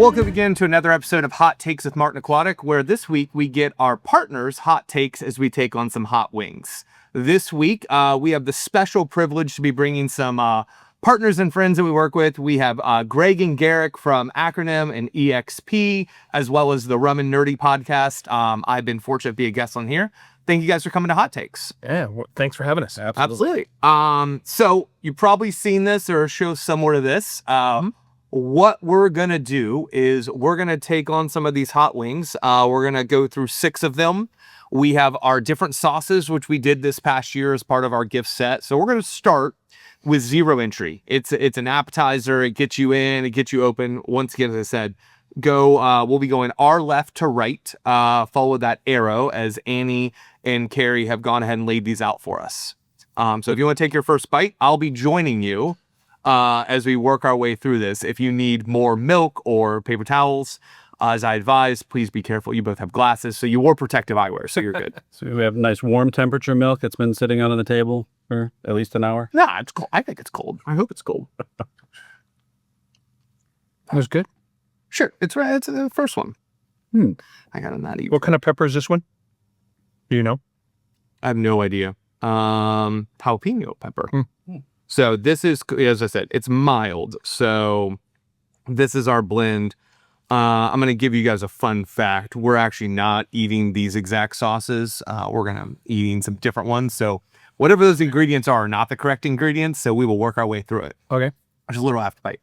Welcome again to another episode of Hot Takes with Martin Aquatic, where this week we get our partners' hot takes as we take on some hot wings. This week, we have the special privilege to be bringing some partners and friends that we work with. We have Greg and Garrick from Acronym and EXP, as well as the Rum Nerdy podcast. I've been fortunate to be a guest on here. Thank you guys for coming to Hot Takes. Yeah, well, thanks for having us. Absolutely. So you've probably seen this or a show similar to this. What we're going to do is we're going to take on some of these hot wings. We're going to go through 6 of them. We have our different sauces, which we did this past year as part of our gift set. So we're going to start with 0 entry. It's an appetizer. It gets you in, it gets you open. Once again, as I said, we'll be going our left to right, follow that arrow as Annie and Carrie have gone ahead and laid these out for us. So if you want to take your first bite, I'll be joining you as we work our way through this. If you need more milk or paper towels, as I advise, please be careful. You both have glasses, so you wore protective eyewear, so you're good. So we have nice warm temperature milk that's been sitting out on the table for at least an hour. Nah, it's cold. I think it's cold. I hope it's cold. That was good. Sure, it's right. It's the first one. I got a natty. What kind of pepper is this one? Do you know? I have no idea. Jalapeno pepper. So this is, as I said, it's mild. So this is our blend. I'm going to give you guys a fun fact. We're actually not eating these exact sauces. We're going to be eating some different ones. So whatever those ingredients are not the correct ingredients. So we will work our way through it. Okay. Just a little after bite.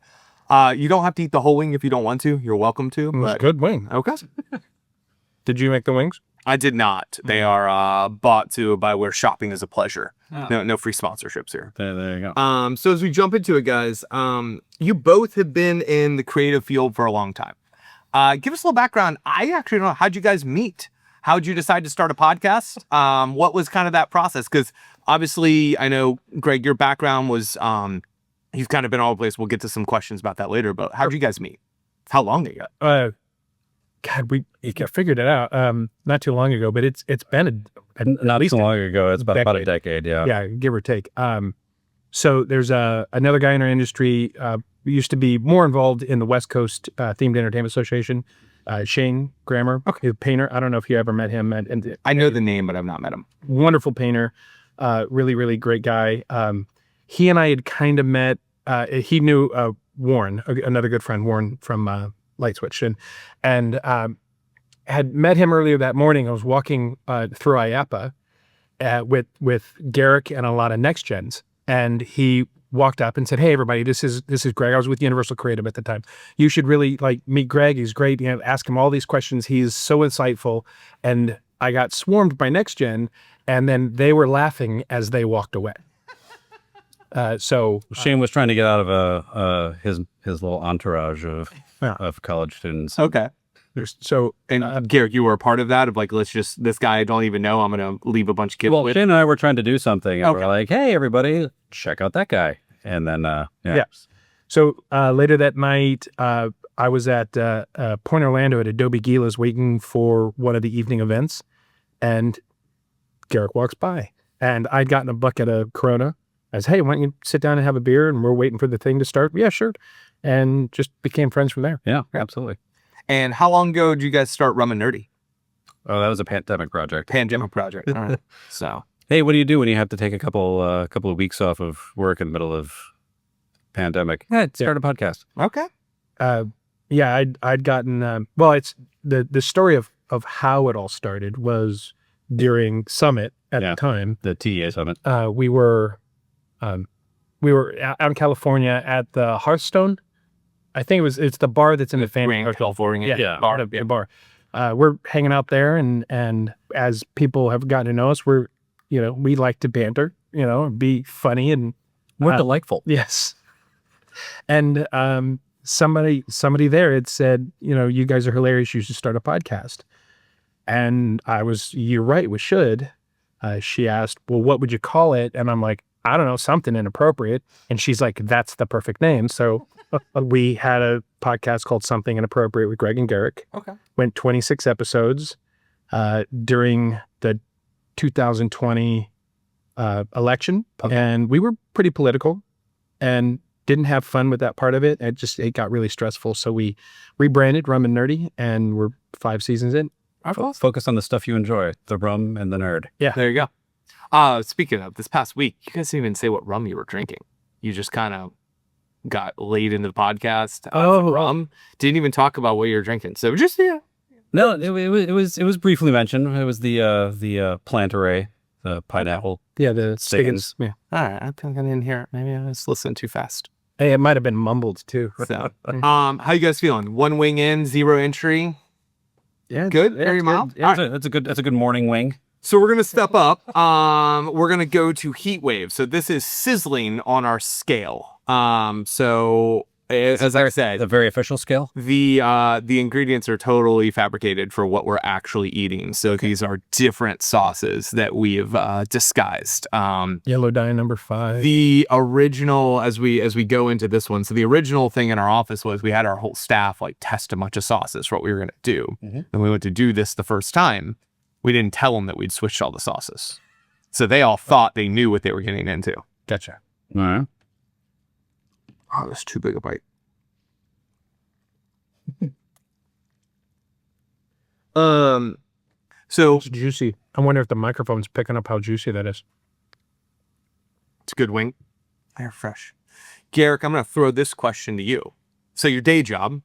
You don't have to eat the whole wing if you don't want to. You're welcome to. It's a good wing. Okay. Did you make the wings? I did not. They are bought to by where shopping is a pleasure. No free sponsorships here. There you go. So as we jump into it, guys, you both have been in the creative field for a long time. Give us a little background. I actually don't know. How'd you guys meet? How'd you decide to start a podcast? What was kind of that process? Because obviously, I know, Greg, your background was, you've kind of been all over the place. We'll get to some questions about that later, but how'd you guys meet? How long ago? God, we figured it out not too long ago, but it's been Not too long ago. It's about a decade, yeah. Yeah, give or take. So there's another guy in our industry who used to be more involved in the West Coast Themed Entertainment Association, Shane Grammer, a painter. I don't know if you ever met him. And I know the name, but I've not met him. Wonderful painter, really, really great guy. He and I had kind of met. He knew Warren, another good friend, Warren from Light Switch, and had met him earlier that morning. I was walking through IAPA with Garrick and a lot of next gens, and he walked up and said, "Hey, everybody, this is Greg. I was with Universal Creative at the time. You should really meet Greg. He's great. Ask him all these questions. He's so insightful." And I got swarmed by next gen, and then they were laughing as they walked away. So Shane was trying to get out of his little entourage of college students. Okay. And Garrick, you were a part of that, of this guy I don't even know, I'm going to leave a bunch of kids with. Shane and I were trying to do something, and we're like, "Hey, everybody, check out that guy." And then, yeah. So later that night, I was at Point Orlando at Adobe Gila's waiting for one of the evening events, and Garrick walks by, and I'd gotten a bucket of Corona. I said, "Hey, why don't you sit down and have a beer?" And we're waiting for the thing to start. Yeah, sure. And just became friends from there. Yeah, absolutely. And how long ago did you guys start Rum Nerdy? Oh, that was a pandemic project. All right. So, hey, what do you do when you have to take a couple of weeks off of work in the middle of pandemic? Start a podcast. Okay. Yeah, I'd gotten it's the story of how it all started was during Summit at the time. The TEA Summit. We were out in California at the Hearthstone. I think it's the bar that's in the famous California. Yeah, the bar. We're hanging out there, and as people have gotten to know us, we like to banter, be funny, and we're delightful. Yes. And somebody there had said, you guys are hilarious. You should start a podcast. And you're right, we should. She asked, well, what would you call it? And I'm like, I don't know, something inappropriate. And she's like, that's the perfect name. So we had a podcast called Something Inappropriate with Greg and Garrick. Okay. Went 26 episodes during the 2020 election. Okay. And we were pretty political. And didn't have fun with that part of it. It got really stressful. So we rebranded Rum and Nerdy, and we're 5 seasons in. Focus on the stuff you enjoy, the rum and the nerd. Yeah. There you go. Speaking of this past week, you guys didn't even say what rum you were drinking. You just kind of got laid into the podcast. Rum. Didn't even talk about what you're drinking. So just, yeah. No, it was briefly mentioned. It was the plant array, the pineapple. Yeah, the Stiggins. Yeah. All right. I think I didn't hear it. Maybe I was listening too fast. Hey, it might have been mumbled too. So, how you guys feeling? 1 wing in, 0 entry. Yeah, Good. Yeah, Very it's mild. good. Yeah. That's a good morning wing. So we're gonna step up. We're gonna go to heat wave. So this is sizzling on our scale. So as I said, The very official scale. the ingredients are totally fabricated for what we're actually eating. So these are different sauces that we have disguised. Yellow dye number 5. The original, as we go into this one, so the original thing in our office was we had our whole staff like test a bunch of sauces for what we were gonna do. And we went to do this the first time. We didn't tell them that we'd switched all the sauces. So they all thought they knew what they were getting into. Gotcha. All right. Oh, that's too big a bite. So It's juicy. I wonder if the microphone's picking up how juicy that is. it's a good wing. They're fresh. Garrick, I'm going to throw this question to you. So your day job,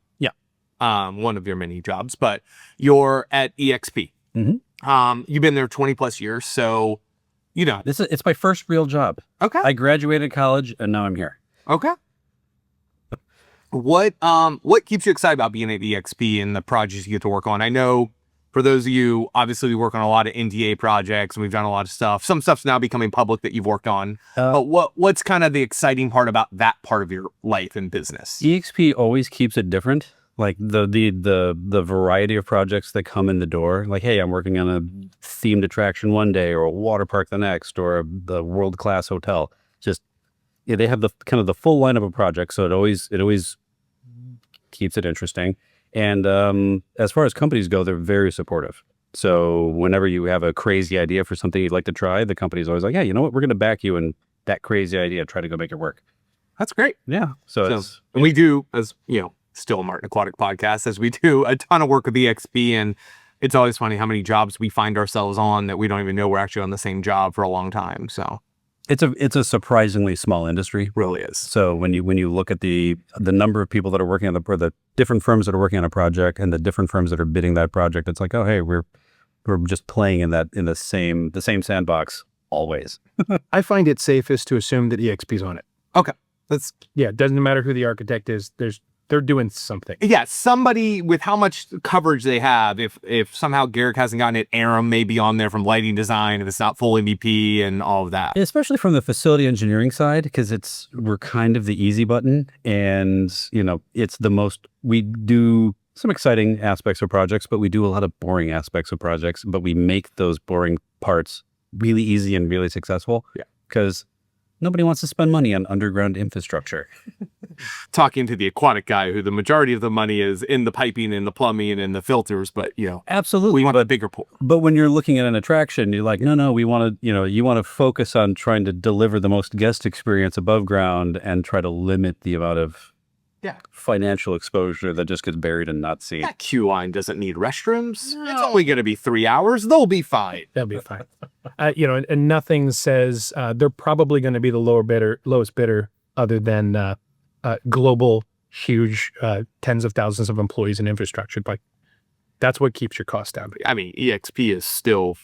one of your many jobs, but you're at EXP. You've been there 20 plus years, so you know. It's my first real job. Okay. I graduated college and now I'm here. Okay. What keeps you excited about being at EXP and the projects you get to work on? I know for those of you, obviously we work on a lot of NDA projects and we've done a lot of stuff. Some stuff's now becoming public that you've worked on. But what's kind of the exciting part about that part of your life and business? EXP always keeps it different. Like the variety of projects that come in the door. Like, hey, I'm working on a themed attraction one day, or a water park the next, or the world-class hotel. Just they have the kind of the full lineup of projects, so it always keeps it interesting. And as far as companies go, they're very supportive. So whenever you have a crazy idea for something you'd like to try, the company's always like, yeah, you know what, we're going to back you in that crazy idea. Try to go make it work. That's great. Yeah. So and we do, as you know, still a Martin Aquatic podcast, as we do a ton of work with EXP, and it's always funny how many jobs we find ourselves on that we don't even know we're actually on the same job for a long time. So it's a surprisingly small industry. really is. So when you look at the number of people that are working on the different firms that are working on a project and the different firms that are bidding that project, it's like, oh, hey, we're just playing in the same sandbox always. I find it safest to assume that EXP's on it. Okay. It doesn't matter who the architect is. They're doing something. Yeah, somebody with how much coverage they have, if somehow Garrick hasn't gotten it, Aram may be on there from lighting design, if it's not full MVP and all of that. Especially from the facility engineering side, because we're kind of the easy button, and it's the most. We do some exciting aspects of projects, but we do a lot of boring aspects of projects, but we make those boring parts really easy and really successful. Yeah. Because nobody wants to spend money on underground infrastructure. Talking to the aquatic guy, who the majority of the money is in the piping and the plumbing and in the filters, but Absolutely. we want a bigger pool. But when you're looking at an attraction, you're like, no, we want to, you want to focus on trying to deliver the most guest experience above ground and try to limit the amount of financial exposure that just gets buried and not seen. That queue line doesn't need restrooms. No. It's only going to be 3 hours. They'll be fine. They'll be fine. And nothing says they're probably going to be the lowest bidder, other than global, huge, tens of thousands of employees and infrastructure. Like, that's what keeps your cost down. I mean, EXP is still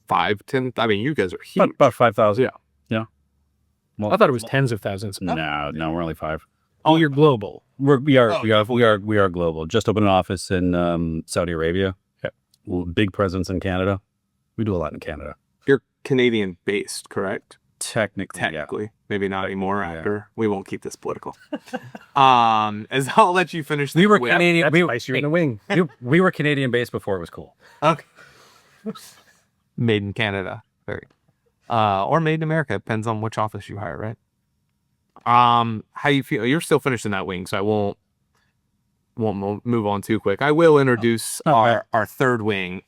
5-10. I mean, you guys are huge. About 5,000. Yeah. Well, I thought it was tens of thousands. No, we're only 5. Oh, you're global. We are global. Just opened an office in Saudi Arabia. Yeah. Big presence in Canada. We do a lot in Canada. You're Canadian based, correct? Technically. Maybe not anymore after. We won't keep this political. As I'll let you finish. We were Canadian. You're in a wing. We were Canadian based before it was cool. Okay. Made in Canada. Very. Or made in America. Depends on which office you hire, right? How you feel? You're still finishing that wing, so I won't move on too quick. I will introduce our third wing.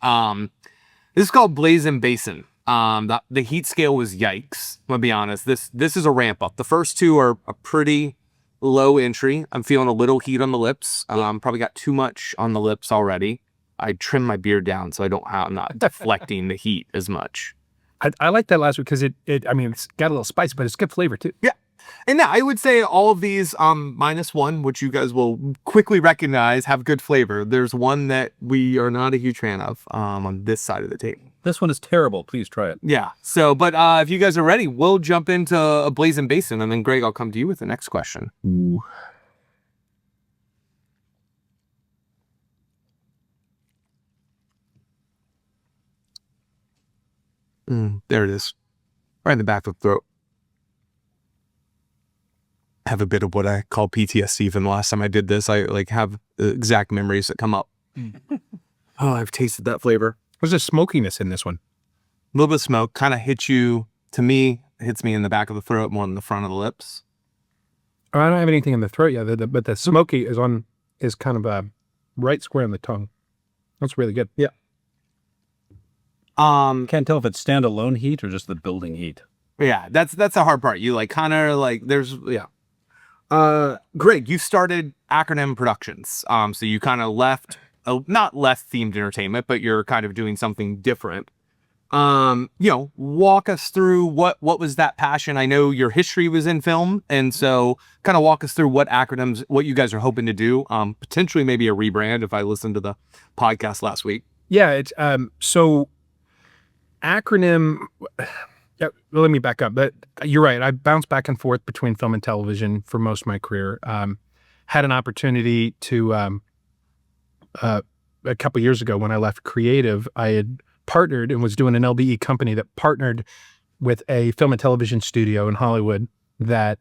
This is called Blazing Basin. The heat scale was yikes. I'm gonna be honest. This is a ramp up. The first two are pretty low entry. I'm feeling a little heat on the lips. Probably got too much on the lips already. I trimmed my beard down so I'm not deflecting the heat as much. I like that last one because I mean, it's got a little spice, but it's good flavor too. Yeah. And now I would say all of these -1, which you guys will quickly recognize, have good flavor. There's one that we are not a huge fan of on this side of the table. This one is terrible. Please try it. Yeah. So, but if you guys are ready, we'll jump into a Blazing Basin, and then Greg, I'll come to you with the next question. Ooh. There it is. Right in the back of the throat. I have a bit of what I call PTSD from the last time I did this. I have the exact memories that come up. Oh, I've tasted that flavor. There's a smokiness in this one. A little bit of smoke, kind of hits you, to me, hits me in the back of the throat more than the front of the lips. Oh, I don't have anything in the throat yet, but the smoky is kind of right square on the tongue. That's really good. Yeah. Can't tell if it's standalone heat or just the building heat. Yeah, that's the hard part. You Greg, you started Acronym Productions. So you kind of left, not left themed entertainment, but you're kind of doing something different. Walk us through what was that passion? I know your history was in film, and so kind of walk us through what you guys are hoping to do. Potentially maybe a rebrand if I listened to the podcast last week. Yeah, it's so Acronym. Yeah, well, let me back up. But you're right. I bounced back and forth between film and television for most of my career. Had an opportunity to a couple years ago when I left creative, I had partnered and was doing an LBE company that partnered with a film and television studio in Hollywood that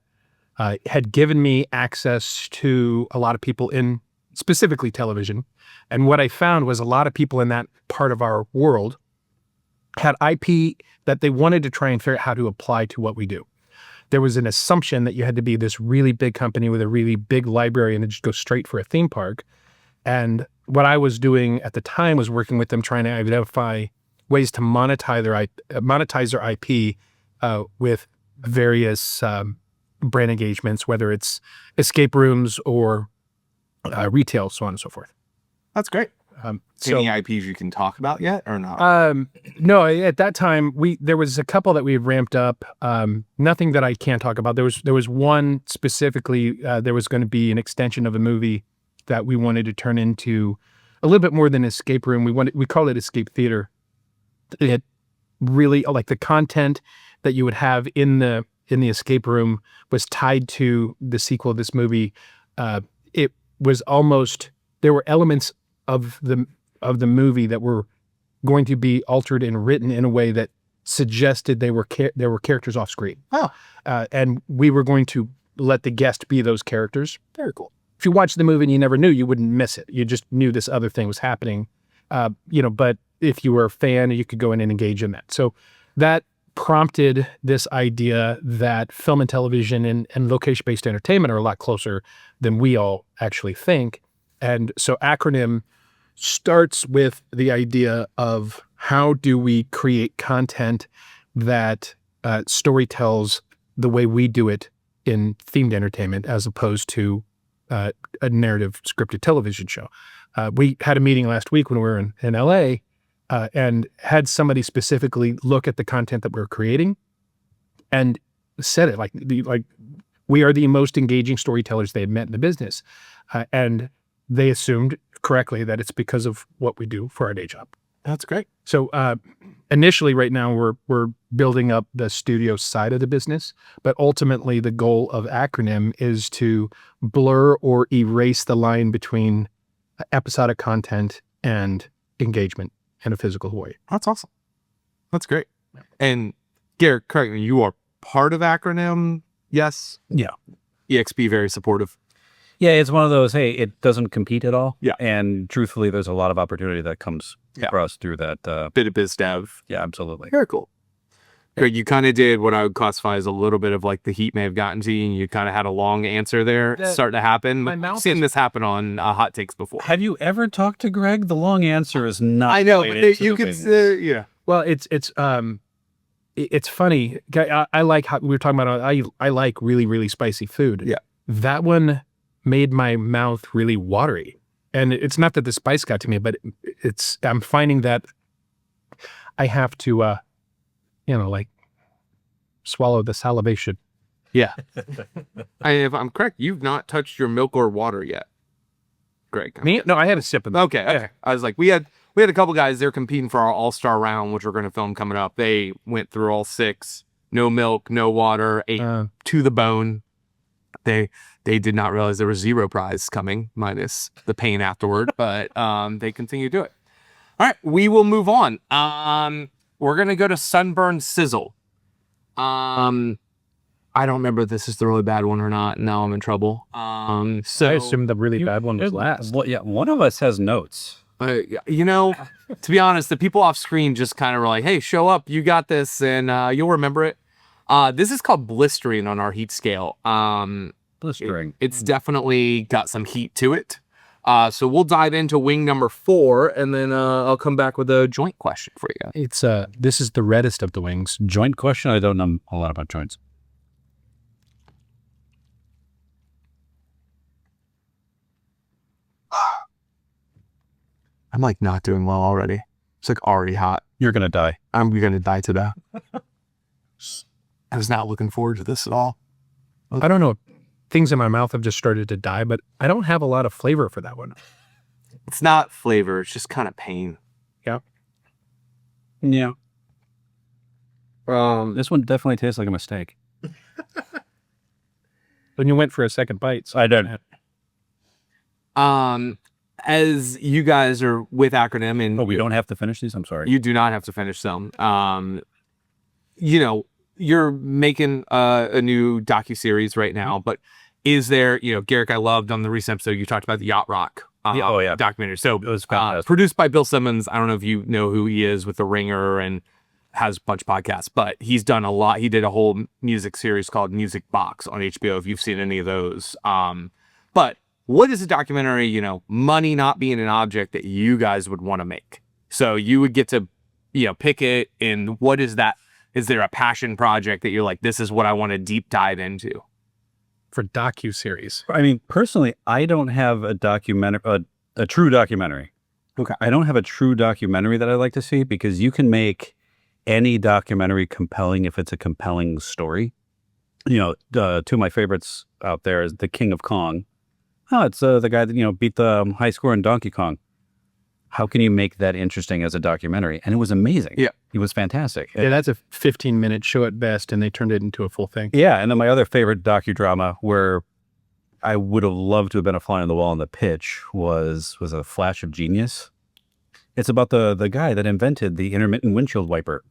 had given me access to a lot of people in specifically television. And what I found was a lot of people in that part of our world had IP that they wanted to try and figure out how to apply to what we do. There was an assumption that you had to be this really big company with a really big library and just go straight for a theme park. And what I was doing at the time was working with them trying to identify ways to monetize their IP with various brand engagements, whether it's escape rooms or retail, so on and so forth. That's great. Any IPs you can talk about yet or not? No, at that time there was a couple that we had ramped up. Nothing that I can't talk about. There was one specifically. There was going to be an extension of a movie that we wanted to turn into a little bit more than escape room. We called it escape theater. It had really like the content that you would have in the escape room was tied to the sequel of this movie. It was almost, there were elements of the movie that were going to be altered and written in a way that suggested there were characters off screen. Oh, and we were going to let the guest be those characters. very cool. If you watched the movie and you never knew, you wouldn't miss it. You just knew this other thing was happening. But if you were a fan, you could go in and engage in that. So that prompted this idea that film and television and location-based entertainment are a lot closer than we all actually think. And so Acronym starts with the idea of how do we create content that story tells the way we do it in themed entertainment as opposed to a narrative scripted television show. We had a meeting last week when we were in LA and had somebody specifically look at the content that we were creating and said it like we are the most engaging storytellers they had met in the business. And they assumed correctly that it's because of what we do for our day job. That's great. So initially right now we're building up the studio side of the business, but ultimately the goal of Acronym is to blur or erase the line between episodic content and engagement in a physical way. That's awesome. That's great. And Garrick, correct me, you are part of Acronym? Yes? Yeah. EXP very supportive. Yeah, it's one of those, hey, it doesn't compete at all. Yeah. And truthfully, there's a lot of opportunity that comes for us through that. Bit of biz dev. Yeah, absolutely. Very cool. Greg, you kind of did what I would classify as a little bit of like the heat may have gotten to you, and you kind of had a long answer there starting to happen. I've seen this happen on Hot Takes before. Have you ever talked to Greg? The long answer is not. I know, but you can say, yeah. Well, it's funny. I like how we were talking about. I like really, really spicy food. Yeah. that one made my mouth really watery. And it's not that the spice got to me, but I'm finding that I have to, like swallow the salivation. Yeah. If I'm correct, you've not touched your milk or water yet, Greg. Me? No, I had a sip of them. Okay. Yeah. I was like, we had a couple guys, they're competing for our all-star round, which we're going to film coming up. They went through all 6, no milk, no water, ate to the bone. They did not realize there was 0 prize coming, minus the pain afterward, but they continue to do it. All right, we will move on. We're going to go to Sunburn Sizzle. I don't remember if this is the really bad one or not. Now I'm in trouble. So I assumed the really bad one was last. Well, yeah, one of us has notes. to be honest, the people off screen just kind of were like, hey, show up, you got this, and you'll remember it. This is called blistering on our heat scale. Blistering. It's definitely got some heat to it. So we'll dive into wing number 4, and then I'll come back with a joint question for you. It's this is the reddest of the wings. Joint question? I don't know a lot about joints. I'm like not doing well already. It's like already hot. You're going to die. I'm going to die today. I was not looking forward to this at all. I don't know. Things in my mouth have just started to die, but I don't have a lot of flavor for that one. It's not flavor. It's just kind of pain. Yeah. Yeah. This one definitely tastes like a mistake. When you went for a second bite. So I don't. As you guys are with acronym and Oh, we don't have to finish these? I'm sorry. you do not have to finish them. You're making a new docuseries right now, but is there, Garrick, I loved on the recent episode, you talked about the Yacht Rock documentary. So It was fantastic. produced by Bill Simmons. I don't know if you know who he is with The Ringer and has a bunch of podcasts, but he's done a lot. He did a whole music series called Music Box on HBO, if you've seen any of those. But what is a documentary, money not being an object that you guys would want to make? So you would get to, pick it, and what is that? Is there a passion project that you're like, this is what I want to deep dive into? for docuseries. I mean, personally, I don't have a documentary, a true documentary. Okay. I don't have a true documentary that I like to see, because you can make any documentary compelling if it's a compelling story. Two of my favorites out there is The King of Kong. Oh, it's the guy that, beat the high score in Donkey Kong. How can you make that interesting as a documentary? And it was amazing. Yeah. It was fantastic. Yeah, that's a 15-minute show at best, and they turned it into a full thing. Yeah, and then my other favorite docudrama, where I would have loved to have been a fly on the wall in the pitch, was A Flash of Genius. It's about the guy that invented the intermittent windshield wiper.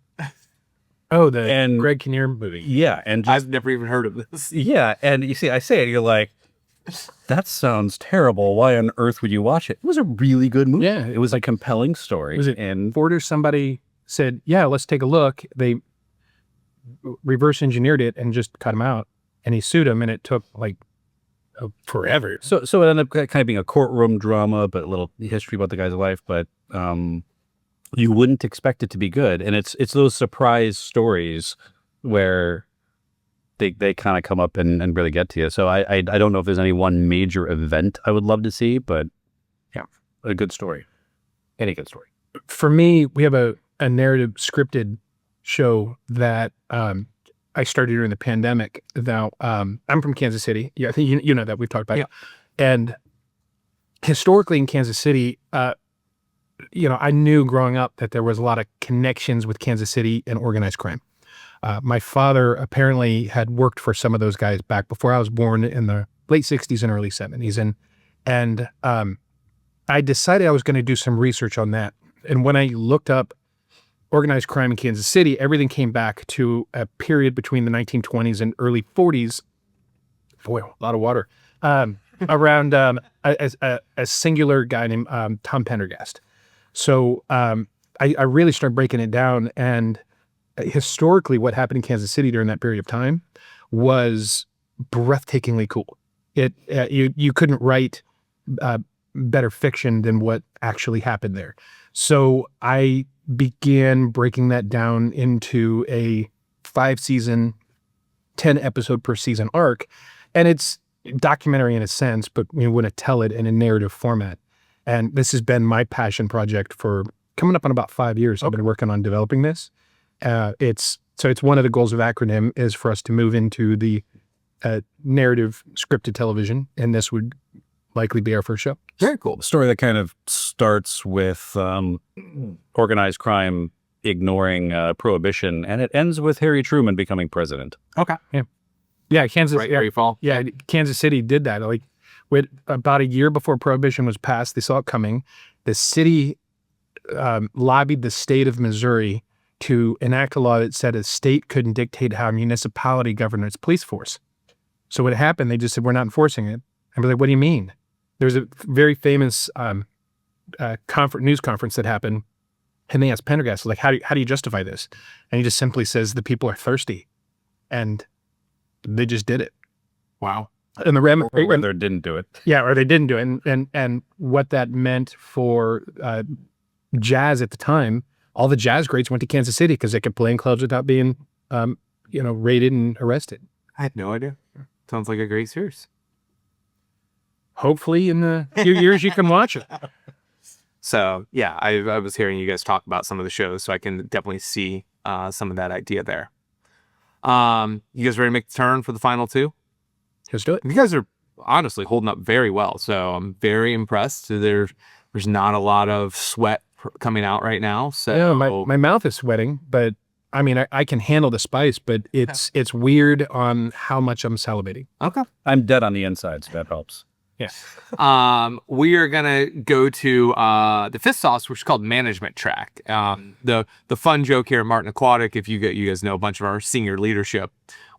Oh, the And- Greg Kinnear movie. Yeah, and I've never even heard of this. yeah, and you see, I say it, you're like, that sounds terrible. Why on earth would you watch it? It was a really good movie. Yeah. It was a compelling story. Was it And Ford or somebody said, yeah, let's take a look. They reverse engineered it and just cut him out. And he sued him, and it took like forever. so it ended up kind of being a courtroom drama, but a little history about the guy's life. But you wouldn't expect it to be good. And it's those surprise stories where they kind of come up and really get to you. So I don't know if there's any one major event I would love to see, but yeah, a good story. Any good story. For me, we have a narrative scripted show that I started during the pandemic. Now, I'm from Kansas City. Yeah, I think you know that. We've talked about it. And historically in Kansas City, I knew growing up that there was a lot of connections with Kansas City and organized crime. My father apparently had worked for some of those guys back before I was born, in the late 60s and early 70s. And I decided I was going to do some research on that. And when I looked up organized crime in Kansas City, everything came back to a period between the 1920s and early 40s. Boy, a lot of water. Around a singular guy named Tom Pendergast. So I really started breaking it down, and historically what happened in Kansas City during that period of time was breathtakingly cool. You couldn't write better fiction than what actually happened there. So I began breaking that down into a 5-season, 10-episode per season arc. And it's documentary in a sense, but we want to tell it in a narrative format. And this has been my passion project for coming up on about 5 years. I've been working on developing this. It's one of the goals of Acronym is for us to move into the narrative scripted television, and this would likely be our first show. Very cool. A story that kind of starts with organized crime ignoring prohibition, and it ends with Harry Truman becoming president. Okay. Yeah, Kansas. Right where you fall. Yeah, Kansas City did that. Like, about a year before prohibition was passed, they saw it coming. The city lobbied the state of Missouri to enact a law that said a state couldn't dictate how a municipality governed its police force. So what happened? They just said, we're not enforcing it. And we're like, what do you mean? There was a very famous news conference that happened, and they asked Pendergast, like, how do you justify this? And he just simply says the people are thirsty, and they just did it. Wow. And the Or they didn't do it. Yeah, or they didn't do it. And what that meant for jazz at the time, all the jazz greats went to Kansas City because they could play in clubs without being, raided and arrested. I had no idea. Sounds like a great series. Hopefully in the few years you can watch it. So yeah, I was hearing you guys talk about some of the shows, so I can definitely see some of that idea there. You guys ready to make the turn for the final two? Let's do it. You guys are honestly holding up very well, so I'm very impressed. So there's not a lot of sweat coming out right now. So Yeah, my mouth is sweating, but I mean, I can handle the spice, but it's weird on how much I'm salivating. Okay. I'm dead on the inside, so that helps. Yeah. We are gonna go to the fifth sauce, which is called management track. The fun joke here at Martin Aquatic, if you guys know a bunch of our senior leadership,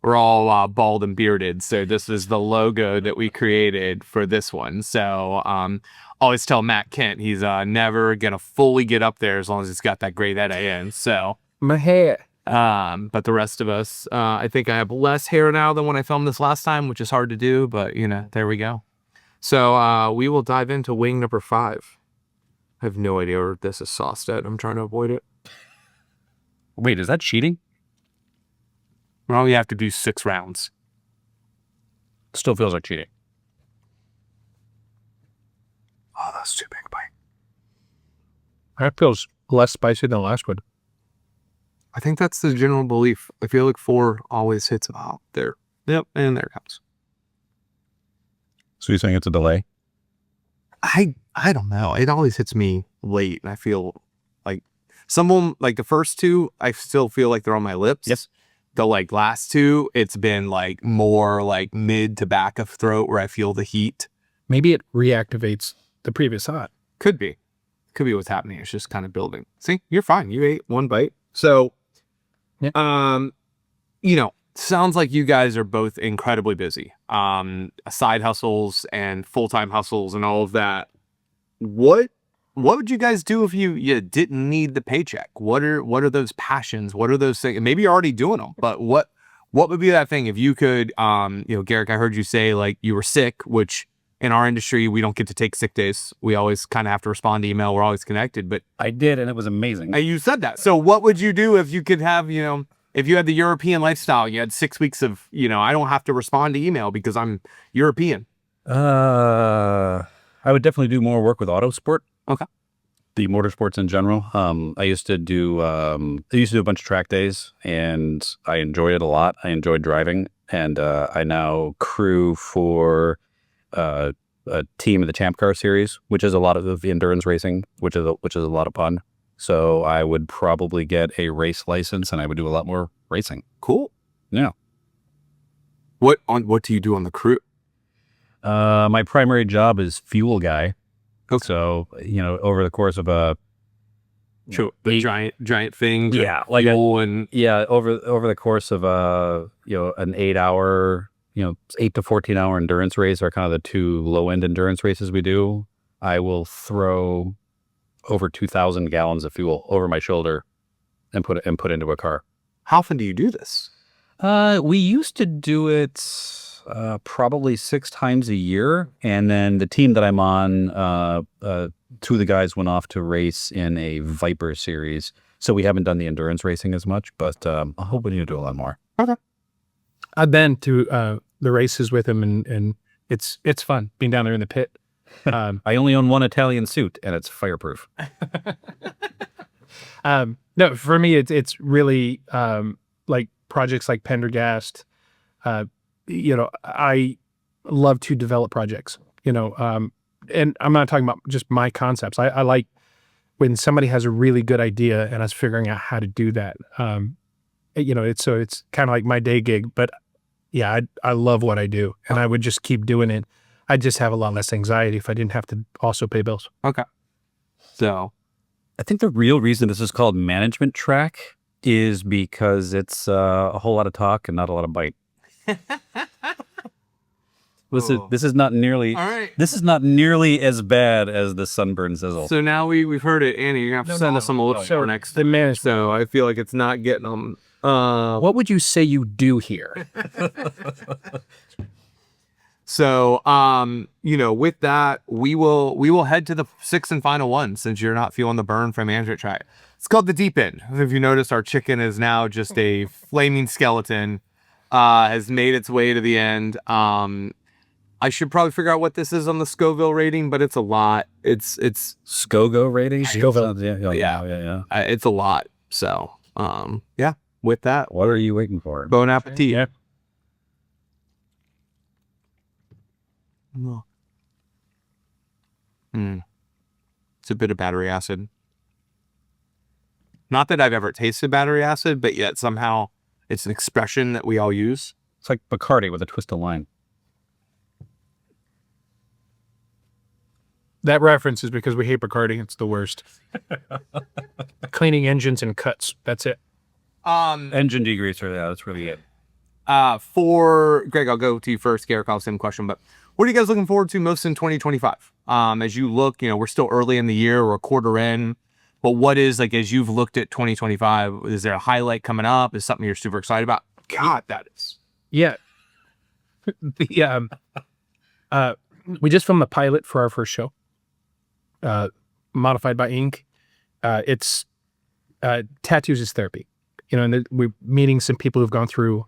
we're all bald and bearded, so this is the logo that we created for this one. So always tell Matt Kent he's never gonna fully get up there as long as he's got that great head of hair. So My hair. but the rest of us, I think I have less hair now than when I filmed this last time, which is hard to do, but there we go. So we will dive into wing number 5. I have no idea where this is sauced at. I'm trying to avoid it. Wait, is that cheating? Well, you have to do 6 rounds. Still feels like cheating. Oh, that's too big a bite. That feels less spicy than the last one. I think that's the general belief. I feel like 4 always hits about there. Yep, and there it comes. So you're saying it's a delay? I don't know. It always hits me late, and I feel like some of them, like the first 2, I still feel like they're on my lips. Yes. The last 2, it's been more mid to back of throat where I feel the heat. Maybe it reactivates the previous hot. Could be what's happening. It's just kind of building. See, you're fine. You ate 1 bite. So, Yeah. sounds like you guys are both incredibly busy. Side hustles and full-time hustles and all of that. What would you guys do if you didn't need the paycheck? What are those passions? What are those things? Maybe you're already doing them, but what would be that thing if you could, Garrick, I heard you say you were sick, which in our industry, we don't get to take sick days. We always kind of have to respond to email. We're always connected, but I did, and it was amazing. you said that. So what would you do if you could have, if you had the European lifestyle, you had 6 weeks of, I don't have to respond to email because I'm European. I would definitely do more work with autosport. Okay. The motorsports in general. I used to do a bunch of track days, and I enjoyed it a lot. I enjoyed driving, and I now crew for a team of the Champ Car Series, which is a lot of the endurance racing, which is a lot of fun. So I would probably get a race license, and I would do a lot more racing. Cool. Yeah. What do you do on the crew? My primary job is fuel guy. Okay. So, over the course of a Sure. The giant thing. Yeah, over the course of an 8-hour, 8 to 14-hour endurance race are kind of the 2 low-end endurance races we do. I will throw over 2,000 gallons of fuel over my shoulder and put into a car. How often do you do this? We used to do it probably 6 times a year, and then the team that I'm on, 2 of the guys went off to race in a Viper series, so we haven't done the endurance racing as much, but I'm hoping to do a lot more. Okay. I've been to the races with him and it's fun being down there in the pit. I only own one Italian suit, and it's fireproof. No, for me, it's really like projects like Pendergast. I love to develop projects. And I'm not talking about just my concepts. I like when somebody has a really good idea and us figuring out how to do that. It's kind of like my day gig, but yeah, I love what I do, and I would just keep doing it. I'd just have a lot less anxiety if I didn't have to also pay bills. Okay. So I think the real reason this is called management track is because it's a whole lot of talk and not a lot of bite. This is not nearly all right. This is not nearly as bad as the sunburn sizzle. So now we've heard it, Annie. You're gonna have to send us some a little more next. The management. So I feel like it's not getting them. What would you say you do here? So, with that, we will head to the sixth and final one, since you're not feeling the burn from management track. It's called the deep end. If you notice, our chicken is now just a flaming skeleton, has made its way to the end. I should probably figure out what this is on the Scoville rating, but it's a lot. It's SCOGO rating? Scoville. Yeah. it's a lot. So, with that, What are you waiting for? bon appetit. Yeah. It's a bit of battery acid. Not that I've ever tasted battery acid, but yet somehow it's an expression that we all use. It's like Bacardi with a twist of lime. That reference is because we hate Bacardi. It's the worst. Cleaning engines and cuts. That's it. Engine degreaser, yeah, that's really it. For Greg, I'll go to you first. Garrick, I'll have the same question, but what are you guys looking forward to most in 2025? As you look, we're still early in the year, we're a quarter in, but what is, like, as you've looked at 2025, is there a highlight coming up? Is something you're super excited about? God, that is. Yeah. We just filmed the pilot for our first show, Modified by Ink. It's tattoos is therapy, and we're meeting some people who've gone through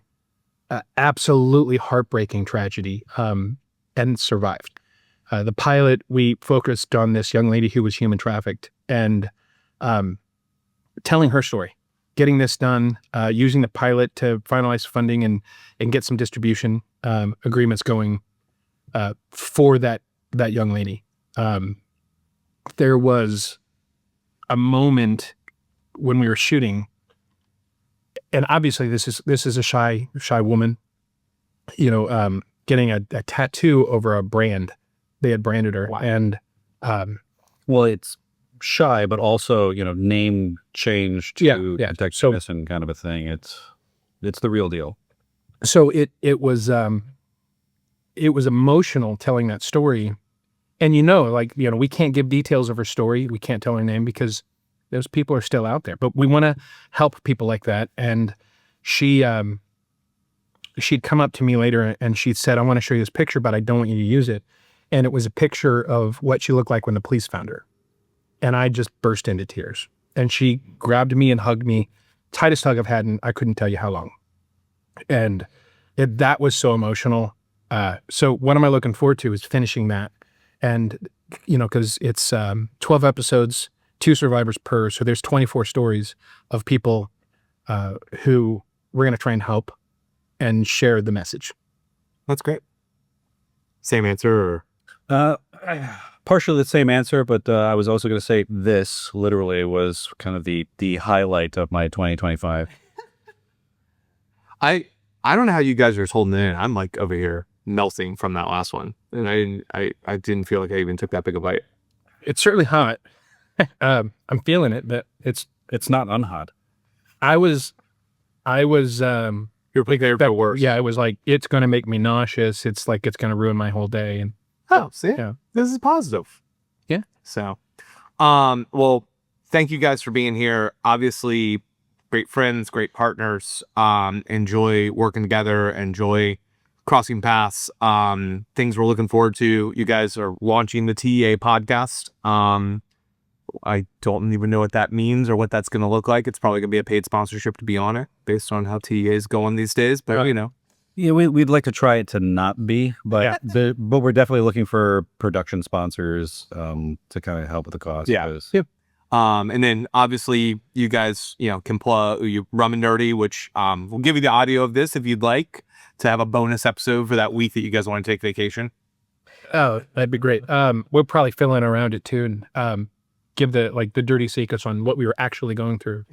absolutely heartbreaking tragedy and survived. The pilot, we focused on this young lady who was human trafficked and telling her story, getting this done, using the pilot to finalize funding and get some distribution agreements going for that young lady. There was a moment when we were shooting, and obviously this is a shy woman, getting a tattoo over a brand. They had branded her. Wow. And well, it's shy, but also, name change to protect innocent kind of a thing. It's the real deal. So it was emotional telling that story. And we can't give details of her story. We can't tell her name because those people are still out there. But we want to help people like that. And she'd come up to me later and she said, "I want to show you this picture, but I don't want you to use it." And it was a picture of what she looked like when the police found her. And I just burst into tears. And she grabbed me and hugged me, tightest hug I've had in I couldn't tell you how long. And that was so emotional. So what am I looking forward to is finishing that. And, because it's 12 episodes, 2 survivors per. So there's 24 stories of people who we're going to try and help and share the message. That's great. Same answer? Partially the same answer, but I was also going to say this literally was kind of the highlight of my 2025. I don't know how you guys are just holding it in. I'm like over here melting from that last one, and I didn't feel like I even took that big a bite. It's certainly hot. I'm feeling it, but it's not unhot. I was You're prepared for worse. Yeah, it was like, it's going to make me nauseous. It's like it's going to ruin my whole day. And see, this is positive. Yeah. So, well, thank you guys for being here. Obviously, great friends, great partners. Enjoy working together. Enjoy crossing paths. Things we're looking forward to. You guys are launching the TEA podcast. I don't even know what that means or what that's going to look like. It's probably going to be a paid sponsorship to be on it, based on how TEA is going these days. But Yeah, we'd like to try it to not be, but but we're definitely looking for production sponsors to kind of help with the cost. Yeah. 'cause- And then obviously you guys, can plug you Rum and Nerdy, which we'll give you the audio of this if you'd like to have a bonus episode for that week that you guys want to take vacation. Oh, that'd be great. We'll probably fill in around it too, and give the dirty secrets on what we were actually going through.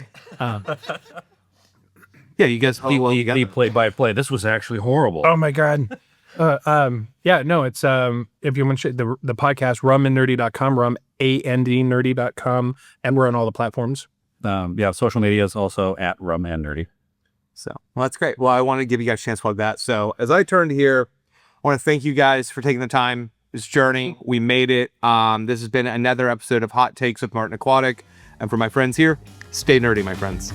Yeah, you guys. The play-by-play. This was actually horrible. Oh my God. Yeah, no, it's if you want to the podcast, rumandnerdy.com, rumandnerdy.com, and we're on all the platforms. Social media is also at Rum and Nerdy. So, well, that's great. Well, I want to give you guys a chance to plug that. So as I turn here, I want to thank you guys for taking the time, this journey. We made it. This has been another episode of Hot Takes with Martin Aquatic. And for my friends here, stay nerdy, my friends.